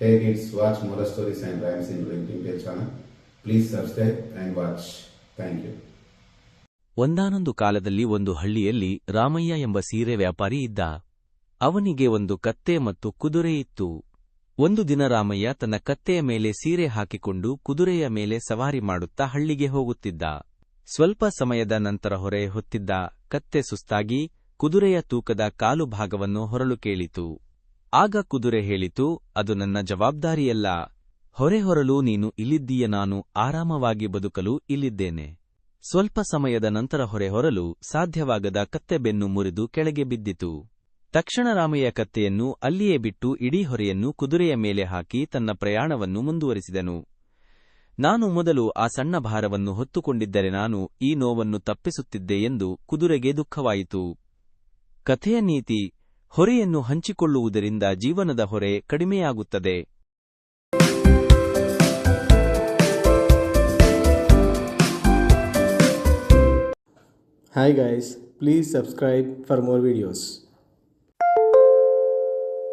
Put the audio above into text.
Hey kids, watch more stories and rhymes in Blinking Page channel. Please subscribe and watch. Thank you. ಒಂದಾನೊಂದು ಕಾಲದಲ್ಲಿ ಒಂದು ಹಳ್ಳಿಯಲ್ಲಿ ರಾಮಯ್ಯ ಎಂಬ ಸೀರೆ ವ್ಯಾಪಾರಿ ಇದ್ದ. ಅವನಿಗೆ ಒಂದು ಕತ್ತೆ ಮತ್ತು ಕುದುರೆ ಇತ್ತು. ಒಂದು ದಿನ ರಾಮಯ್ಯ ತನ್ನ ಕತ್ತೆಯ ಮೇಲೆ ಸೀರೆ ಹಾಕಿಕೊಂಡು ಕುದುರೆಯ ಮೇಲೆ ಸವಾರಿ ಮಾಡುತ್ತಾ ಹಳ್ಳಿಗೆ ಹೋಗುತ್ತಿದ್ದ. ಸ್ವಲ್ಪ ಸಮಯದ ನಂತರ ಹೊರೆ ಹೊತ್ತಿದ್ದ ಕತ್ತೆ ಸುಸ್ತಾಗಿ ಕುದುರೆಯ ತೂಕದ ಕಾಲು ಭಾಗವನ್ನು ಹೊರಲು ಕೇಳಿತು. ಆಗ ಕುದುರೆ ಹೇಳಿತು, ಅದು ನನ್ನ ಜವಾಬ್ದಾರಿಯಲ್ಲ. ಹೊರೆ ಹೊರಲು ನೀನು ಇಲ್ಲಿದ್ದೀಯ, ನಾನು ಆರಾಮವಾಗಿ ಬದುಕಲು ಇಲ್ಲಿದ್ದೇನೆ. ಸ್ವಲ್ಪ ಸಮಯದ ನಂತರ ಹೊರೆ ಹೊರಲು ಸಾಧ್ಯವಾಗದ ಕತ್ತೆ ಬೆನ್ನು ಮುರಿದು ಕೆಳಗೆ ಬಿದ್ದಿತು. ತಕ್ಷಣ ರಾಮಯ್ಯ ಕತ್ತೆಯನ್ನು ಅಲ್ಲಿಯೇ ಬಿಟ್ಟು ಇಡೀ ಹೊರೆಯನ್ನು ಕುದುರೆಯ ಮೇಲೆ ಹಾಕಿ ತನ್ನ ಪ್ರಯಾಣವನ್ನು ಮುಂದುವರಿಸಿದನು. ನಾನು ಮೊದಲು ಆ ಸಣ್ಣ ಭಾರವನ್ನು ಹೊತ್ತುಕೊಂಡಿದ್ದರೆ ನಾನು ಈ ನೋವನ್ನು ತಪ್ಪಿಸುತ್ತಿದ್ದೆ ಎಂದು ಕುದುರೆಗೆ ದುಃಖವಾಯಿತು. ಕಥೆಯ ನೀತಿ: ಹೊರೆಯನ್ನು ಹಂಚಿಕೊಳ್ಳುವುದರಿಂದ ಜೀವನದ ಹೊರೆ ಕಡಿಮೆಯಾಗುತ್ತದೆ. Hi guys, please subscribe for more videos.